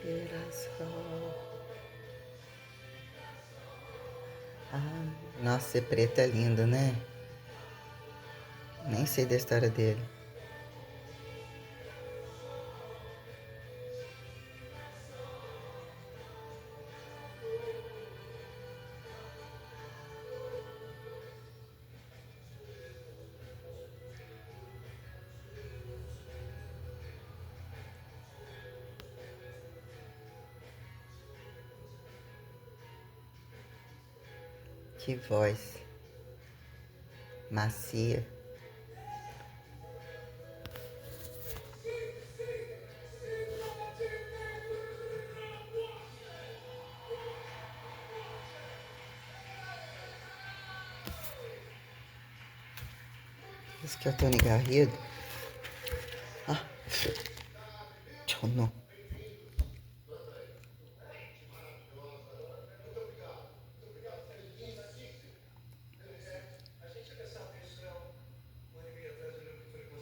Girassol. Ah, nossa, esse preto é lindo, né? Nem sei da história dele. Que voz macia. Esse que é o Tony Garrido. Ah, tchau, não.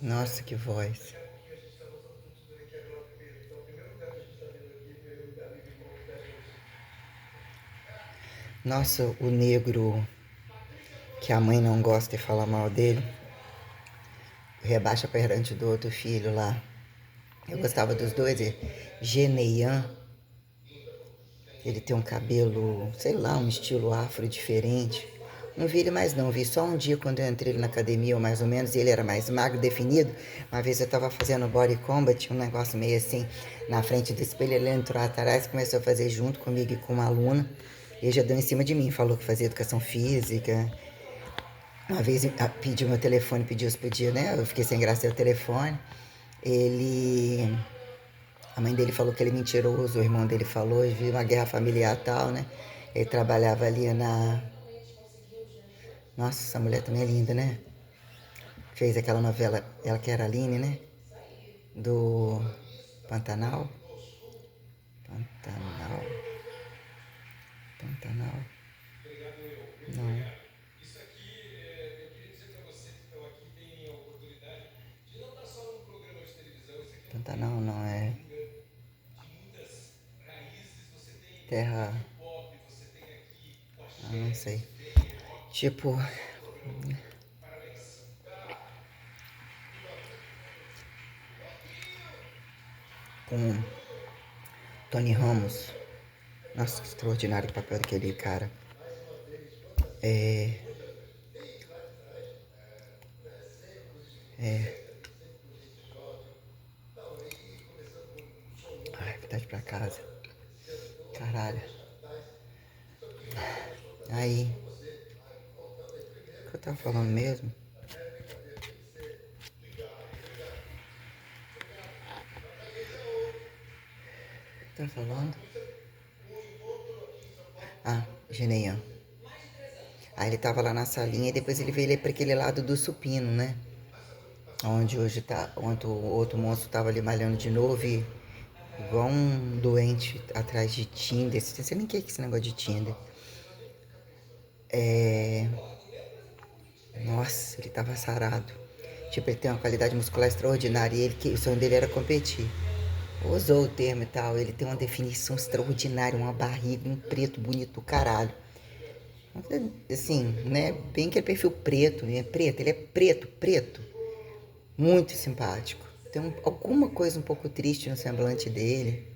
Nossa, que voz. Nossa, o negro que a mãe não gosta e fala mal dele, rebaixa perante do outro filho lá. Eu gostava dos dois, Geneian. Ele tem um cabelo, sei lá, um estilo afro diferente. Não vi ele mais não, vi só um dia quando eu entrei na academia, ou mais ou menos, e ele era mais magro, definido. Uma vez eu tava fazendo body combat, um negócio meio assim, na frente do espelho, ele entrou atrás, começou a fazer junto comigo e com uma aluna. Ele já deu em cima de mim, falou que fazia educação física. Uma vez pediu meu telefone, pediu se podia, né? Eu fiquei sem graça, deu o telefone. Ele A mãe dele falou que ele é mentiroso, o irmão dele falou, e viu uma guerra familiar e tal, né? Ele trabalhava ali na. Nossa, essa mulher também é linda, né? Fez aquela novela, ela que era a Aline, né? Do Pantanal. Pantanal. Pantanal. Não. Pantanal não é. Terra. Ah, não sei. Tipo. Com Tony Ramos. Nossa, que extraordinário o papel daquele cara. É. É. Ai, vontade pra casa. Caralho. Aí. O que eu tava falando mesmo? O que eu tava falando? Ah, Geneian. Aí ele tava lá na salinha e depois ele veio ali pra aquele lado do supino, né? Onde hoje tá. Onde o outro monstro tava ali malhando de novo e. Igual um doente atrás de Tinder. Você não sei nem o que é esse negócio de Tinder. É. Nossa, ele tava sarado. Tipo, ele tem uma qualidade muscular extraordinária e ele, o sonho dele era competir. Usou o termo e tal, ele tem uma definição extraordinária, uma barriga, um preto bonito do caralho. Assim, né? Bem que é perfil preto, né? Preto, ele é preto, preto. Muito simpático. Tem alguma coisa um pouco triste no semblante dele.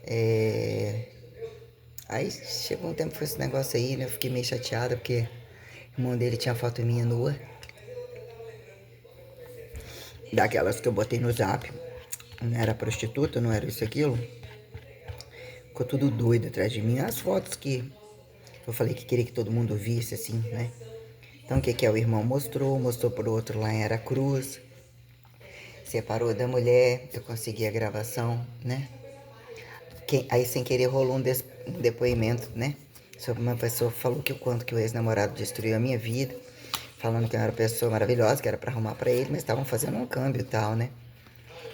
É... Aí chegou um tempo que foi esse negócio aí, né? Eu fiquei meio chateada porque o irmão dele tinha foto minha nua. Daquelas que eu botei no zap. Não era prostituta, não era isso aquilo. Ficou tudo doido atrás de mim. As fotos que eu falei que queria que todo mundo visse, assim, né? Então o que que é? O irmão mostrou pro outro lá em Aracruz. Separou da mulher, eu consegui a gravação, né? Aí sem querer rolou um depoimento, né? Sobre uma pessoa que falou que o quanto que o ex-namorado destruiu a minha vida. Falando que eu era uma pessoa maravilhosa, que era pra arrumar pra ele, mas estavam fazendo um câmbio e tal, né?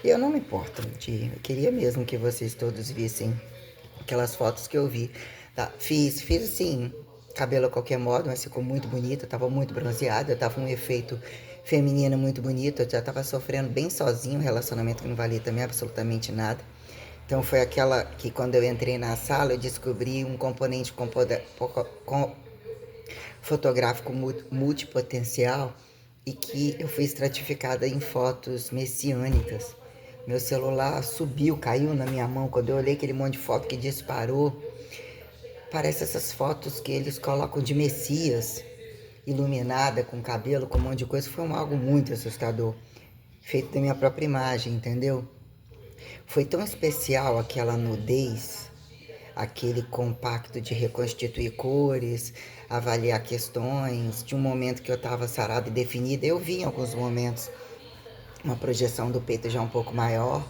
E eu não me importo eu queria mesmo que vocês todos vissem aquelas fotos que eu vi. Tá, fiz assim, cabelo a qualquer modo, mas ficou muito bonito, eu tava muito bronzeada, tava um efeito feminino muito bonito, eu já tava sofrendo bem sozinho, um relacionamento que não valia também absolutamente nada. Então foi aquela que quando eu entrei na sala eu descobri um componente fotográfico multipotencial e que eu fui estratificada em fotos messiânicas. Meu celular subiu, caiu na minha mão. Quando eu olhei aquele monte de foto que disparou, parece essas fotos que eles colocam de Messias, iluminada, com cabelo, com um monte de coisa. Foi algo muito assustador, feito da minha própria imagem, entendeu? Foi tão especial aquela nudez, aquele compacto de reconstituir cores, avaliar questões, de um momento que eu estava sarada e definida. Eu vi em alguns momentos uma projeção do peito já um pouco maior,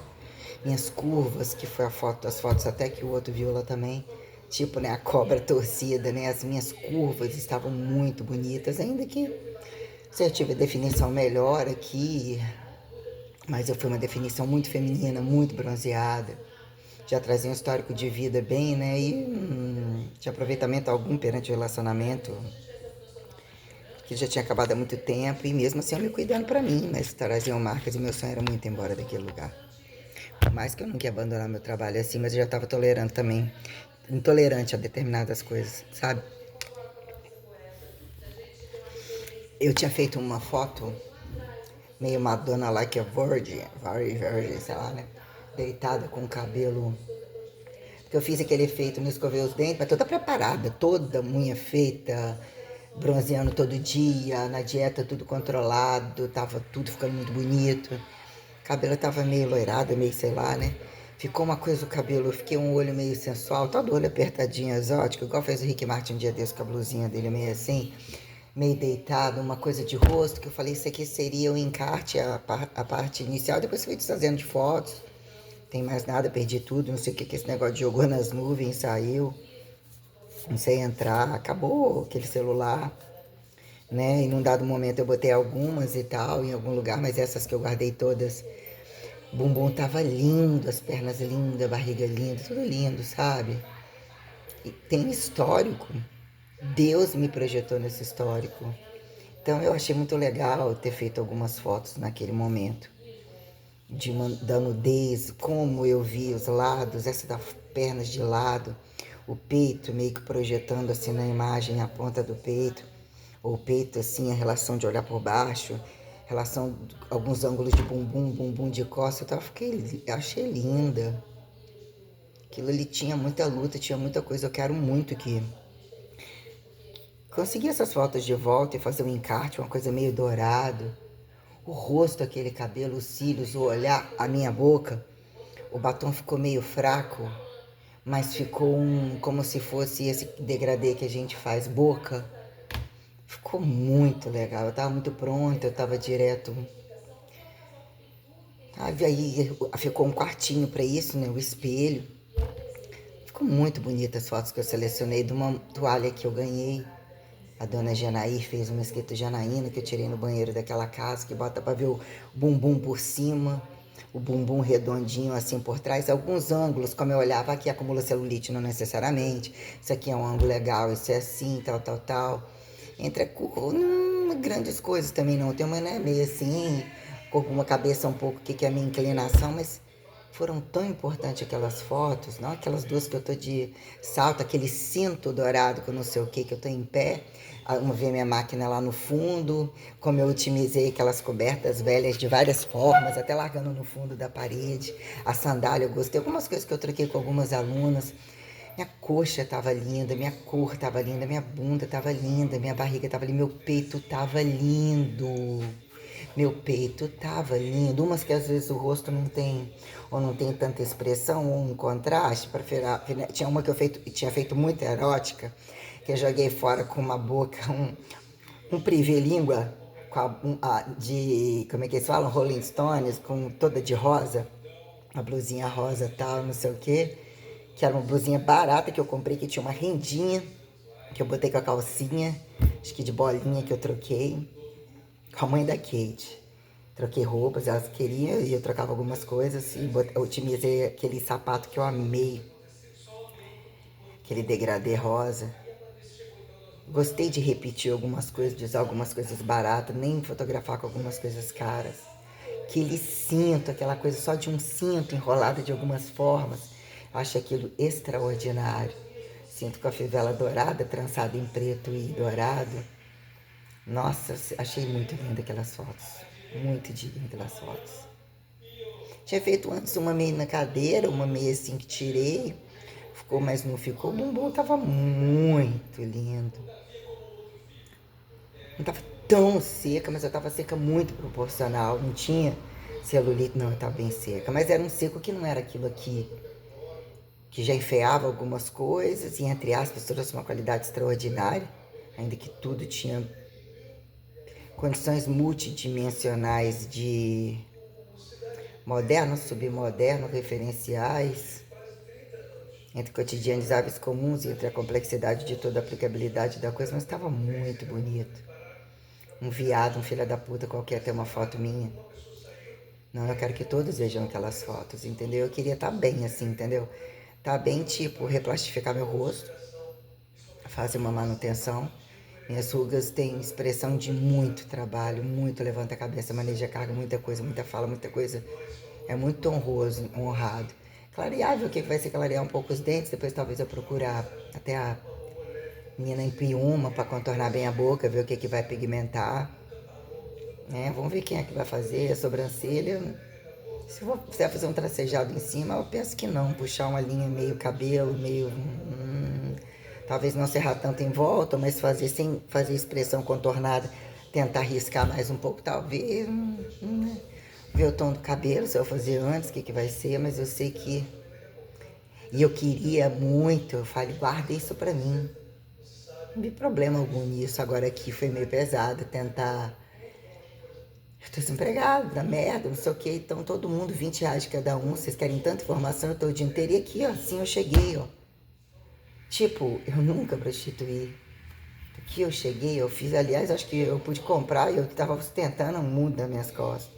minhas curvas, que foi as fotos até que o outro viu lá também, tipo, né, a cobra torcida, né, as minhas curvas estavam muito bonitas, ainda que se eu tive a definição melhor aqui, mas eu fui uma definição muito feminina, muito bronzeada, já trazia um histórico de vida bem, né, e de aproveitamento algum perante o relacionamento, que já tinha acabado há muito tempo, e mesmo assim eu me cuidando pra mim, mas traziam marcas e meu sonho era muito ir embora daquele lugar. Por mais que eu não queria abandonar meu trabalho assim, mas eu já estava tolerando também, intolerante a determinadas coisas, sabe? Eu tinha feito uma foto meio Madonna like a virgin, virgin, sei lá, né? Deitada com o cabelo. Porque eu fiz aquele efeito, não escovei os dentes, mas toda preparada, toda unha feita, bronzeando todo dia, na dieta tudo controlado, tava tudo ficando muito bonito. O cabelo tava meio loirado, meio sei lá, né? Ficou uma coisa o cabelo, eu fiquei um olho meio sensual, todo olho apertadinho, exótico, igual fez o Rick Martin um dia desse com a blusinha dele meio assim, meio deitado, uma coisa de rosto, que eu falei, isso aqui seria o encarte, a parte inicial, depois fui desfazendo de fotos, tem mais nada, perdi tudo, não sei o que esse negócio de jogou nas nuvens, saiu, não sei entrar, acabou aquele celular, né? E num dado momento eu botei algumas e tal, em algum lugar, mas essas que eu guardei todas, o bumbum tava lindo, as pernas lindas, a barriga linda, tudo lindo, sabe? E tem histórico. Deus me projetou nesse histórico. Então eu achei muito legal ter feito algumas fotos naquele momento. Da nudez, como eu vi os lados, essa das pernas de lado, o peito meio que projetando assim na imagem a ponta do peito, ou o peito assim, a relação de olhar por baixo, relação, alguns ângulos de bumbum, bumbum de costa, eu achei linda. Aquilo ali tinha muita luta, tinha muita coisa, eu quero muito que conseguir essas fotos de volta e fazer um encarte, uma coisa meio dourado. O rosto, aquele cabelo, os cílios, o olhar, a minha boca. O batom ficou meio fraco, mas ficou como se fosse esse degradê que a gente faz, boca. Ficou muito legal. Eu tava muito pronta, eu tava direto. Aí ficou um quartinho pra isso, né? O espelho. Ficou muito bonita as fotos que eu selecionei de uma toalha que eu ganhei. A dona Janaí fez uma escrita Janaína que eu tirei no banheiro daquela casa, que bota pra ver o bumbum por cima, o bumbum redondinho assim por trás, alguns ângulos, como eu olhava aqui, acumula celulite, não necessariamente, isso aqui é um ângulo legal, isso é assim, tal, tal, tal. Entre grandes coisas também não, tem uma né, meio assim, corpo, uma cabeça um pouco, que é a minha inclinação, mas foram tão importantes aquelas fotos, não aquelas duas que eu tô de salto, aquele cinto dourado com não sei o que eu tô em pé, uma ver minha máquina lá no fundo, como eu otimizei aquelas cobertas velhas de várias formas, até largando no fundo da parede, a sandália eu gostei, algumas coisas que eu troquei com algumas alunas, minha coxa tava linda, minha cor tava linda, minha bunda tava linda, minha barriga tava linda, meu peito tava lindo. Meu peito tava lindo. Umas que às vezes o rosto não tem, ou não tem tanta expressão, ou um contraste. Tinha uma que tinha feito muito erótica, que eu joguei fora com uma boca, um privê-língua, como é que eles falam? Rolling Stones, com toda de rosa, uma blusinha rosa tal, não sei o quê. Que era uma blusinha barata que eu comprei, que tinha uma rendinha, que eu botei com a calcinha, acho que de bolinha que eu troquei, com a mãe da Kate. Troquei roupas, elas queriam e eu trocava algumas coisas e otimizei aquele sapato que eu amei, aquele degradê rosa. Gostei de repetir algumas coisas, de usar algumas coisas baratas, nem fotografar com algumas coisas caras. aquele cinto, aquela coisa só de um cinto enrolado de algumas formas. Eu acho aquilo extraordinário. Cinto com a fivela dourada, trançado em preto e dourado. Nossa, achei muito linda aquelas fotos. Muito digna aquelas fotos. Tinha feito antes uma meio na cadeira, uma meio assim que tirei. Ficou, mas não ficou. O bumbum tava muito lindo. Não tava tão seca, mas eu tava seca muito proporcional. Não tinha celulite, não, eu tava bem seca. Mas era um seco que não era aquilo aqui, que já enfeiava algumas coisas e, entre aspas, trouxe uma qualidade extraordinária. Ainda que tudo tinha condições multidimensionais de moderno, submoderno, referenciais, entre cotidianizáveis comuns e entre a complexidade de toda a aplicabilidade da coisa, mas estava muito bonito. Um viado, um filho da puta qualquer ter uma foto minha. Não, eu quero que todos vejam aquelas fotos, entendeu? Eu queria estar bem assim, entendeu? Tá bem, tipo, replastificar meu rosto, fazer uma manutenção. Minhas rugas têm expressão de muito trabalho, muito levanta a cabeça, maneja carga, muita coisa, muita fala, muita coisa. É muito honroso, honrado. Clarear, ver o que vai ser clarear um pouco os dentes, depois talvez eu procurar até a menina em piuma para contornar bem a boca, ver o que vai pigmentar. Vamos ver quem é que vai fazer, a sobrancelha. Se eu for fazer um tracejado em cima, eu penso que não. Puxar uma linha meio cabelo, meio... talvez não serrar tanto em volta, mas fazer sem fazer expressão contornada. Tentar riscar mais um pouco, talvez. Ver o tom do cabelo, se eu fazer antes, o que vai ser. Mas eu sei que... E eu queria muito, eu falei, guarda isso pra mim. Não vi problema algum nisso. Agora aqui foi meio pesado tentar... Eu tô desempregado, da merda, não sei o que. Então todo mundo, R$ 20 cada um. Vocês querem tanta informação, eu tô o dia inteiro. E aqui, ó, assim eu cheguei, ó. Tipo, eu nunca prostituí. Aqui eu cheguei, eu fiz, aliás, acho que eu pude comprar e eu tava sustentando um mundo nas minhas costas.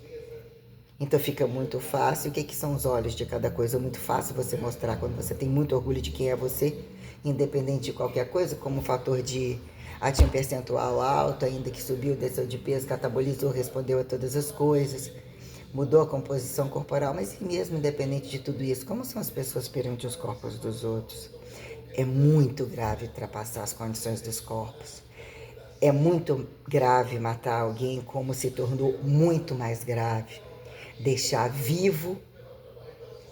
Então fica muito fácil. O que são os olhos de cada coisa? É muito fácil você mostrar quando você tem muito orgulho de quem é você, independente de qualquer coisa, como um fator de atinir um percentual alto, ainda que subiu, desceu de peso, catabolizou, respondeu a todas as coisas, mudou a composição corporal, mas mesmo independente de tudo isso, como são as pessoas perante os corpos dos outros? É muito grave ultrapassar as condições dos corpos. É muito grave matar alguém, como se tornou muito mais grave deixar vivo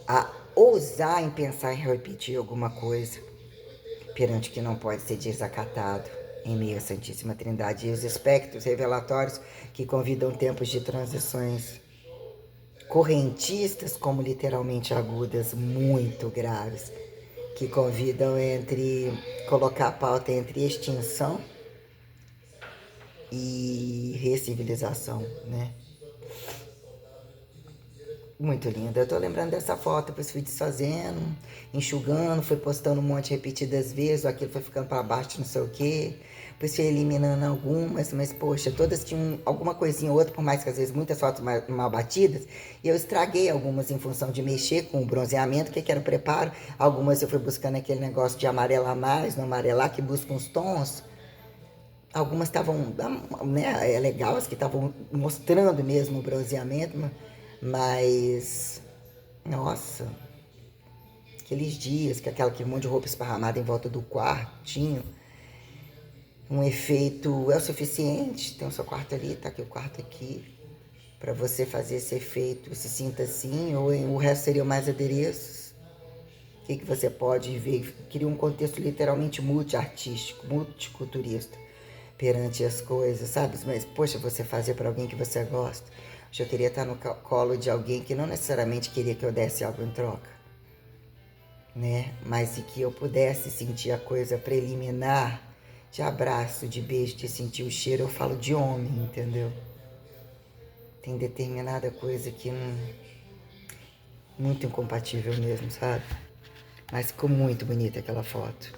a ousar em pensar em repetir alguma coisa perante que não pode ser desacatado em meio à Santíssima Trindade e os espectros revelatórios que convidam tempos de transições correntistas como literalmente agudas, muito graves, que convidam entre colocar a pauta entre extinção e recivilização, né? Muito linda. Eu tô lembrando dessa foto, depois fui desfazendo, enxugando, fui postando um monte repetidas vezes, aquilo foi ficando para baixo, não sei o quê. Depois fui eliminando algumas, mas poxa, todas tinham alguma coisinha ou outra, por mais que às vezes muitas fotos mal batidas, e eu estraguei algumas em função de mexer com o bronzeamento, que era o preparo. Algumas eu fui buscando aquele negócio de amarelar mais, no amarelar, que busca uns tons. Algumas estavam, né, é legal, as que estavam mostrando mesmo o bronzeamento, mas, nossa, aqueles dias que aquele monte de roupa esparramada em volta do quartinho, um efeito é o suficiente, tem o seu quarto ali, tá aqui o quarto aqui, para você fazer esse efeito, se sinta assim, ou o resto seriam mais adereços. O que você pode ver? Cria um contexto literalmente multiartístico, multiculturista perante as coisas, sabe? Mas, poxa, você fazer para alguém que você gosta. Eu queria estar no colo de alguém que não necessariamente queria que eu desse algo em troca, né? Mas que eu pudesse sentir a coisa preliminar de abraço, de beijo, de sentir o cheiro. Eu falo de homem, entendeu? Tem determinada coisa que não... muito incompatível mesmo, sabe? Mas ficou muito bonita aquela foto.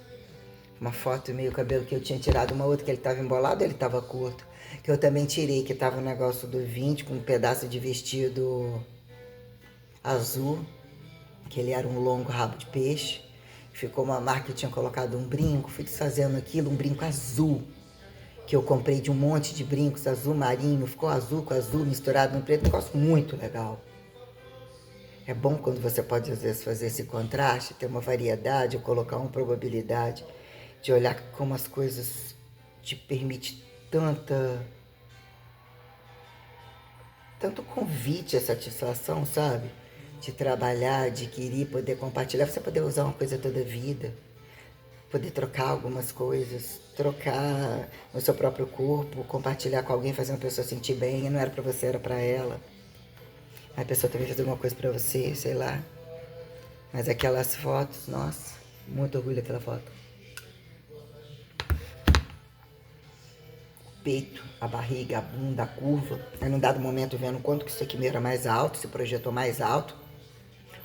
Uma foto meio cabelo que eu tinha tirado, uma outra que ele tava embolado, ele tava curto. Que eu também tirei, que tava um negócio do 20 com um pedaço de vestido azul, que ele era um longo rabo de peixe. Ficou uma marca que eu tinha colocado um brinco, fui desfazendo aquilo, um brinco azul, que eu comprei de um monte de brincos, azul marinho, ficou azul com azul misturado no preto, um negócio muito legal. É bom quando você pode, às vezes, fazer esse contraste, ter uma variedade, ou colocar uma probabilidade de olhar como as coisas te permite tanto convite à satisfação, sabe? De trabalhar, adquirir, poder compartilhar, você poder usar uma coisa toda a vida, poder trocar algumas coisas, trocar no seu próprio corpo, compartilhar com alguém, fazer uma pessoa sentir bem, e não era pra você, era pra ela. A pessoa também fez alguma coisa pra você, sei lá. Mas aquelas fotos, nossa, muito orgulho daquela foto. O peito, a barriga, a bunda, a curva. Aí num dado momento vendo quanto que isso aqui era mais alto, se projetou mais alto.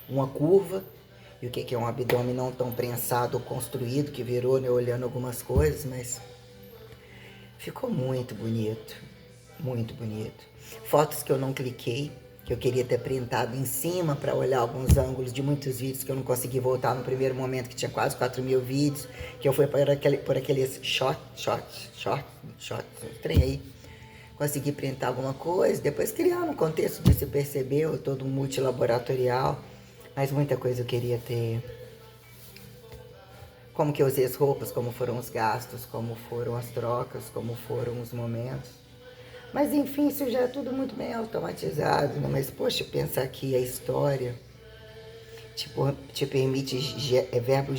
Uma curva. E o que é um abdômen não tão prensado ou construído, que virou, né, olhando algumas coisas, mas ficou muito bonito. Muito bonito. Fotos que eu não cliquei, que eu queria ter printado em cima para olhar alguns ângulos de muitos vídeos que eu não consegui voltar no primeiro momento, que tinha quase 4.000 vídeos, que eu fui por aqueles shorts, trem aí. Consegui printar alguma coisa, depois criar no contexto de se perceber, todo um multilaboratorial, mas muita coisa eu queria ter. Como que eu usei as roupas, como foram os gastos, como foram as trocas, como foram os momentos. Mas enfim, isso já é tudo muito bem automatizado, né? Mas poxa, pensar que a história te permite verbo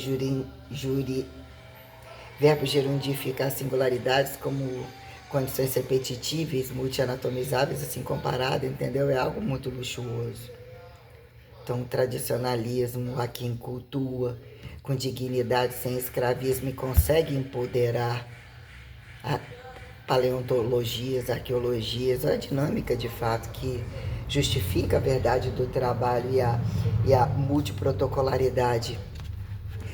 gerundificar singularidades como condições repetitivas, multianatomizáveis, assim comparado, entendeu? É algo muito luxuoso. Então, tradicionalismo a quem cultua com dignidade, sem escravismo, e consegue empoderar a paleontologias, arqueologias, a dinâmica de fato que justifica a verdade do trabalho e a multiprotocolaridade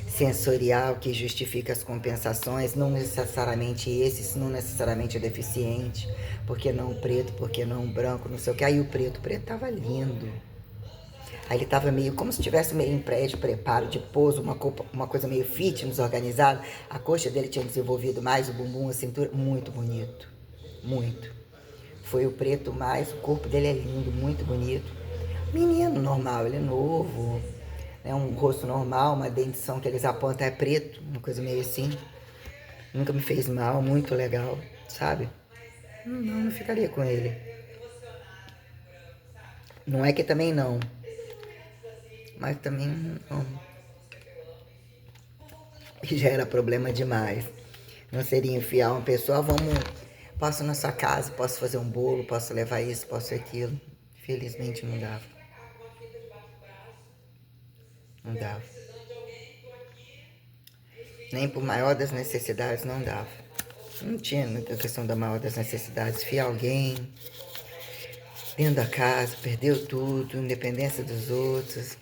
sensorial que justifica as compensações, não necessariamente esse, não necessariamente o deficiente, porque não o preto, porque não o branco, não sei o que. Aí o preto tava lindo. Aí ele tava meio, como se estivesse meio em prédio, preparo de pouso, uma coisa meio fitness, organizada. A coxa dele tinha desenvolvido mais, o bumbum, a cintura, muito bonito, muito. Foi o preto mais, o corpo dele é lindo, muito bonito. Menino normal, ele é novo, né? Um rosto normal, uma dentição que eles apontam é preto, uma coisa meio assim. Nunca me fez mal, muito legal, sabe? Não ficaria com ele. Não é que também não, mas também não. Já era problema demais. Não seria enfiar uma pessoa, posso ir na sua casa, posso fazer um bolo, posso levar isso, posso aquilo. Felizmente não dava. Não dava. Nem por maior das necessidades não dava. Não tinha muita questão da maior das necessidades. Fiar alguém dentro da casa, perdeu tudo, independência dos outros.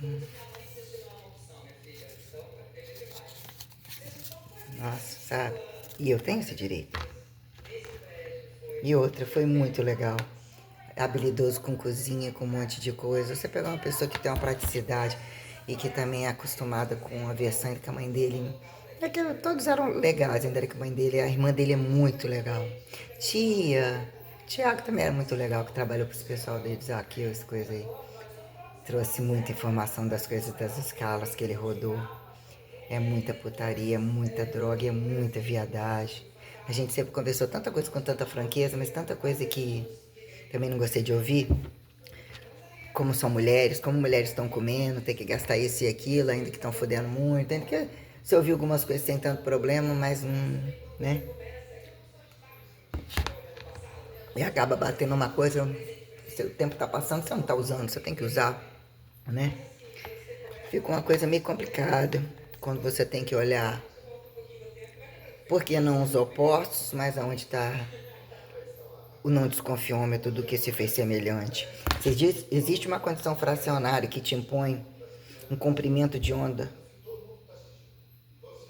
Nossa, sabe? E eu tenho esse direito. E outra, foi muito legal. Habilidoso com cozinha, com um monte de coisa. Você pegar uma pessoa que tem uma praticidade e que também é acostumada com a versão que a mãe dele... É que todos eram legais, ainda que a mãe dele, a irmã dele é muito legal. Tiago também era muito legal, que trabalhou para esse pessoal deles aqui, as coisas aí. Trouxe muita informação das coisas, das escalas que ele rodou. É muita putaria, muita droga, é muita viadagem. A gente sempre conversou tanta coisa com tanta franqueza, mas tanta coisa que também não gostei de ouvir. Como são mulheres, como mulheres estão comendo, tem que gastar isso e aquilo, ainda que estão fodendo muito. Ainda que você ouviu algumas coisas sem tanto problema, mas né? E acaba batendo uma coisa, o tempo tá passando, você não tá usando, você tem que usar, né? Fica uma coisa meio complicada quando você tem que olhar por que não os opostos, mas aonde está o não desconfiômetro do que se fez semelhante. Se existe uma condição fracionária que te impõe um comprimento de onda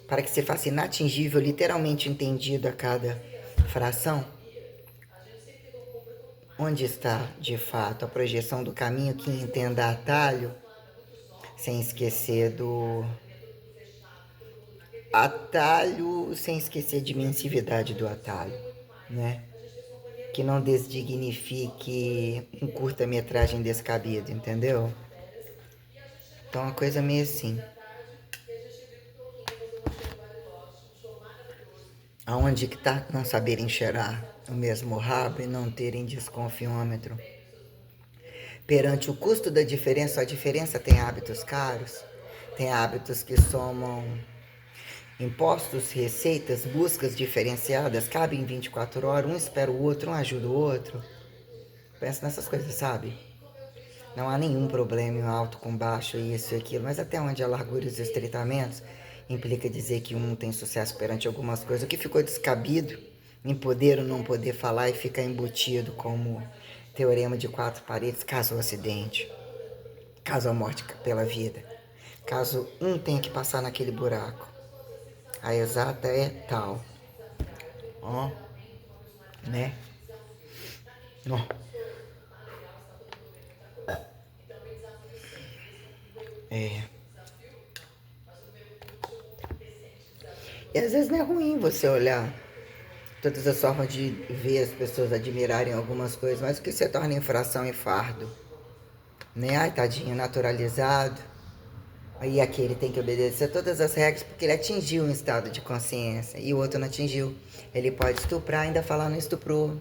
para que se faça inatingível, literalmente entendido a cada fração, onde está, de fato, a projeção do caminho que entenda atalho, sem esquecer do atalho, sem esquecer a dimensividade do atalho. né? Que não desdignifique um curta-metragem descabido, entendeu? Então, uma coisa meio assim. Aonde que tá não saberem cheirar o mesmo rabo e não terem desconfiômetro? Perante o custo da diferença, a diferença tem hábitos caros, tem hábitos que somam impostos, receitas, buscas diferenciadas, cabem em 24 horas, um espera o outro, um ajuda o outro. Pensa nessas coisas, sabe? Não há nenhum problema em alto com baixo, isso e aquilo, mas até onde a largura e os estreitamentos implica dizer que um tem sucesso perante algumas coisas, o que ficou descabido em poder ou não poder falar e ficar embutido como teorema de quatro paredes, caso o acidente, caso a morte pela vida, caso um tenha que passar naquele buraco. A exata é tal, ó, né? Ó, é. E às vezes não é ruim você olhar todas as formas de ver as pessoas admirarem algumas coisas, mas o que se torna infração e fardo, né? Ai, tadinho, naturalizado. Aí aquele tem que obedecer todas as regras porque ele atingiu um estado de consciência e o outro não atingiu. Ele pode estuprar e ainda falar não estuprou.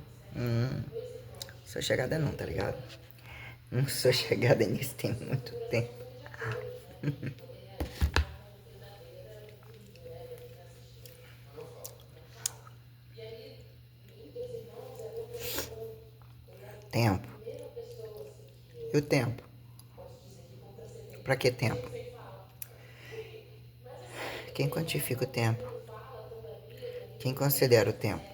Sou chegada não, tá ligado? Não sou chegada nisso tem muito tempo. Tempo. E o tempo? Pra que tempo? Quem quantifica o tempo? Quem considera o tempo?